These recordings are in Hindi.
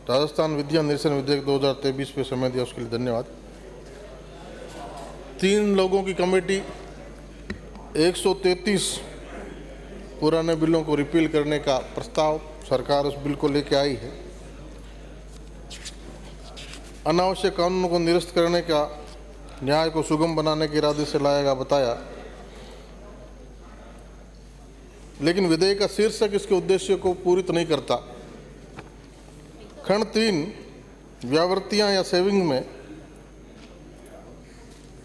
राजस्थान विद्या निर्देशन विधेयक 2023 पे समय दिया उसके लिए धन्यवाद। 3 लोगों की कमेटी 133 पुराने बिलों को रिपील करने का प्रस्ताव सरकार उस बिल को लेकर आई है। अनावश्यक कानूनों को निरस्त करने का, न्याय को सुगम बनाने के इरादे से लाया गया बताया, लेकिन विधेयक का शीर्षक इसके उद्देश्य को पूरित नहीं करता। खंड 3 व्यावृत्तियां या सेविंग में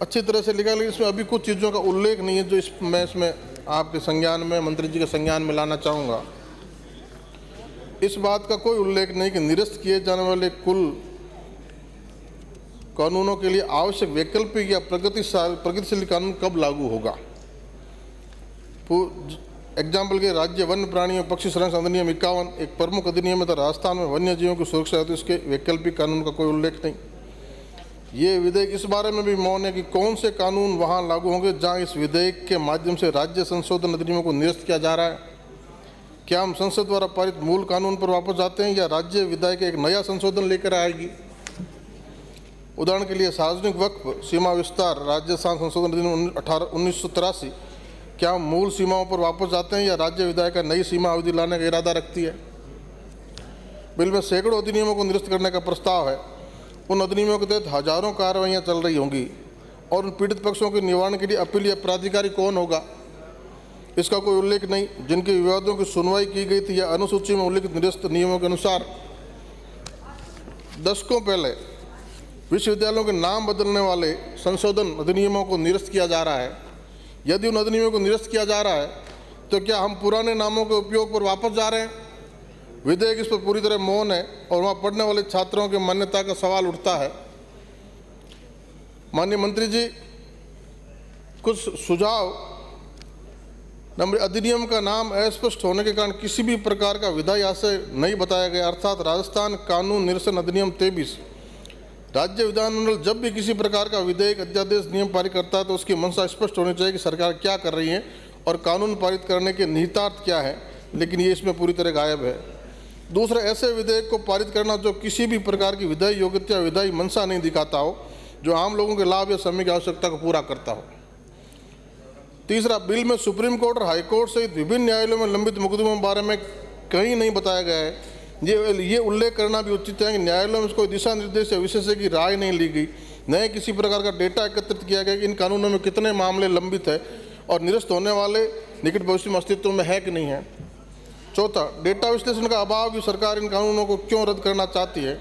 अच्छी तरह से लिखा है, लेकिन इसमें अभी कुछ चीज़ों का उल्लेख नहीं है जो मैं इसमें आपके संज्ञान में, मंत्री जी के संज्ञान में लाना चाहूँगा। इस बात का कोई उल्लेख नहीं कि निरस्त किए जाने वाले कुल कानूनों के लिए आवश्यक वैकल्पिक या प्रगतिशील कानून कब लागू होगा। एग्जाम्पल के राज्य वन्य प्राणियों पक्षी संरक्षण अधिनियम 51 एक प्रमुख अधिनियम है, तो राजस्थान में वन्य जीवों की सुरक्षा हेतु इसके वैकल्पिक कानून का कोई उल्लेख नहीं। ये विधेयक इस बारे में भी मौन है कि कौन से कानून वहां लागू होंगे जहां इस विधेयक के माध्यम से राज्य संशोधन अधिनियमों को निरस्त किया जा रहा है। क्या हम संसद द्वारा पारित मूल कानून पर वापस जाते हैं या राज्य विधायक एक नया संशोधन लेकर आएगी। उदाहरण के लिए सार्वजनिक वक्फ सीमा विस्तार राजस्थान संशोधन अधिनियम 1983, क्या हम मूल सीमाओं पर वापस जाते हैं या राज्य विधायक का नई सीमा अवधि लाने का इरादा रखती है। बिल में सैकड़ों अधिनियमों को निरस्त करने का प्रस्ताव है। उन अधिनियमों के तहत हजारों कार्रवाइयाँ चल रही होंगी और उन पीड़ित पक्षों के निवारण के लिए अपील या प्राधिकारी कौन होगा, इसका कोई उल्लेख नहीं। जिनके विवादों की सुनवाई की गई थी या अनुसूची में उल्लिखित निरस्त नियमों के अनुसार दशकों पहले विश्वविद्यालयों के नाम बदलने वाले संशोधन अधिनियमों को निरस्त किया जा रहा है। यदि उन अधिनियमों को निरस्त किया जा रहा है तो क्या हम पुराने नामों के उपयोग पर वापस जा रहे हैं। विधेयक इस पर पूरी तरह मौन है और वहाँ पढ़ने वाले छात्रों की मान्यता का सवाल उठता है। माननीय मंत्री जी, कुछ सुझाव। नंबर, अधिनियम का नाम अस्पष्ट होने के कारण किसी भी प्रकार का विधायी आशय नहीं बताया गया, अर्थात राजस्थान कानून निरसन अधिनियम 23। राज्य विधानमंडल जब भी किसी प्रकार का विधेयक, अध्यादेश, नियम पारित करता है तो उसकी मंशा स्पष्ट होनी चाहिए कि सरकार क्या कर रही है और कानून पारित करने के निहितार्थ क्या है, लेकिन ये इसमें पूरी तरह गायब है। दूसरा, ऐसे विधेयक को पारित करना जो किसी भी प्रकार की विधायी योग्यता या विधायी मंशा नहीं दिखाता हो, जो आम लोगों के लाभ या समय की आवश्यकता को पूरा करता हो। तीसरा, बिल में सुप्रीम कोर्ट और हाई कोर्ट सहित विभिन्न न्यायालयों में लंबित मुकदमों के बारे में कहीं नहीं बताया गया है। ये उल्लेख करना भी उचित है कि न्यायालयों में कोई दिशा निर्देश या विशेषज्ञ की राय नहीं ली गई, न किसी प्रकार का डेटा एकत्रित किया गया कि इन कानूनों में कितने मामले लंबित है और निरस्त होने वाले निकट भविष्य में अस्तित्व में है कि नहीं है। चौथा, डेटा विश्लेषण का अभाव भी सरकार इन कानूनों को क्यों रद्द करना चाहती है,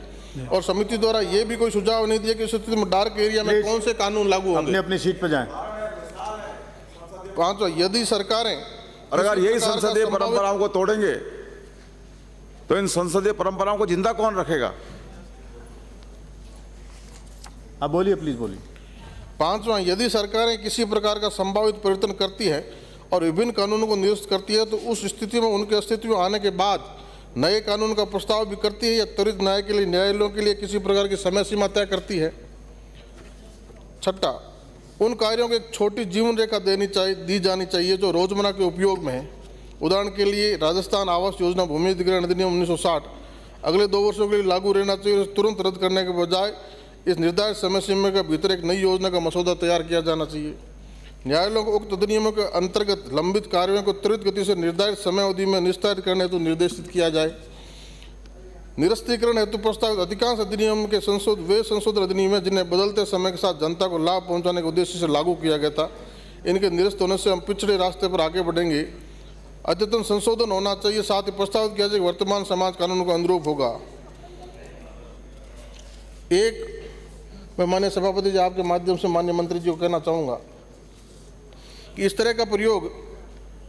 और समिति द्वारा ये भी कोई सुझाव नहीं दिया कि इस स्थिति में डार्क एरिया में कौन से कानून लागू होंगे। अपनी सीट पर जाएं। पांचवा, यदि सरकारें अगर यही संसदीय परंपराओं को तोड़ेंगे तो इन संसदीय परंपराओं को जिंदा कौन रखेगा। आप बोलिए, प्लीज बोलिए। पांचवा, यदि सरकारें किसी प्रकार का संभावित परिवर्तन करती है और विभिन्न कानूनों को निरस्त करती है तो उस स्थिति में उनके अस्तित्व में आने के बाद नए कानून का प्रस्ताव भी करती है या त्वरित न्याय के लिए न्यायालयों के लिए किसी प्रकार की समय सीमा तय करती है। छठा, उन कार्यों को एक छोटी जीवन रेखा दी जानी चाहिए जो रोजमर्रा के उपयोग में है। उदाहरण के लिए राजस्थान आवास योजना भूमि अधिग्रहण अधिनियम 1960 अगले 2 वर्षों के लिए लागू रहना चाहिए। तुरंत रद्द करने के बजाय इस निर्धारित समय सीमा के भीतर एक नई योजना का मसौदा तैयार किया जाना चाहिए। न्यायालयों को उक्त अधिनियमों के अंतर्गत लंबित कार्यों को त्वरित गति से निर्धारित समय अवधि में निस्तारित करने हेतु निर्देशित किया जाए। निरस्तीकरण हेतु प्रस्तावित अधिकांश अधिनियम के संशोधन अधिनियम है जिन्हें बदलते समय के साथ जनता को लाभ पहुंचाने के उद्देश्य से लागू किया गया था। इनके निरस्त होने से हम पिछड़े रास्ते पर आगे बढ़ेंगे। अद्यतन संशोधन होना चाहिए, साथ ही प्रस्तावित किया जाए वर्तमान समाज कानून को अनुरूप होगा। एक, मैं माननीय सभापति जी आपके माध्यम से माननीय मंत्री जी को कहना चाहूँगा कि इस तरह का प्रयोग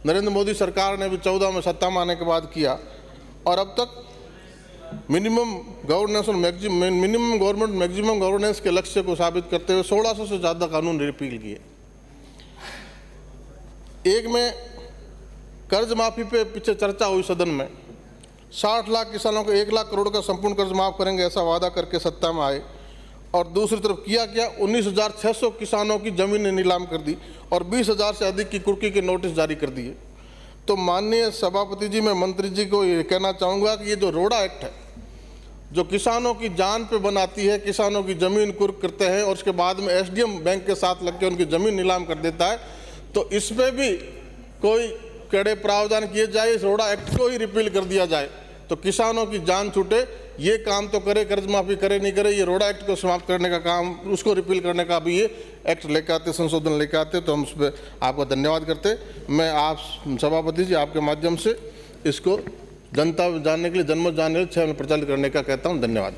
नरेंद्र मोदी सरकार ने भी 14 में सत्ता में आने के बाद किया और अब तक मिनिमम गवर्नेंस और मिनिमम गवर्नमेंट मैक्सिमम गवर्नेंस के लक्ष्य को साबित करते हुए 1600 से ज़्यादा कानून रिपील किए। एक में कर्ज माफी पे पीछे चर्चा हुई सदन में, 60 लाख किसानों को 1 लाख करोड़ का संपूर्ण कर्ज माफ करेंगे ऐसा वादा करके सत्ता में आए, और दूसरी तरफ किया क्या 19,600 किसानों की जमीन नीलाम कर दी और 20,000 से अधिक की कुर्की के नोटिस जारी कर दिए। तो माननीय सभापति जी, मैं मंत्री जी को ये कहना चाहूँगा कि ये जो रोड़ा एक्ट है जो किसानों की जान पे बनाती है, किसानों की ज़मीन कुर्क करते हैं और उसके बाद में एसडीएम बैंक के साथ लग के उनकी ज़मीन नीलाम कर देता है, तो इसमें भी कोई कड़े प्रावधान किए जाए, इस रोड़ा एक्ट को ही रिपील कर दिया जाए तो किसानों की जान छूटे। ये काम तो करे, कर्ज माफ़ी करे नहीं करे, ये रोड़ा एक्ट को समाप्त करने का काम, उसको रिपील करने का भी ये एक्ट लेकर आते, संशोधन लेकर आते, तो हम उस पर आपका धन्यवाद करते। मैं आप सभापति जी आपके माध्यम से इसको जनता जानने के लिए, जनमत जानने के लिए 6 में प्रचारित करने का कहता हूँ। धन्यवाद।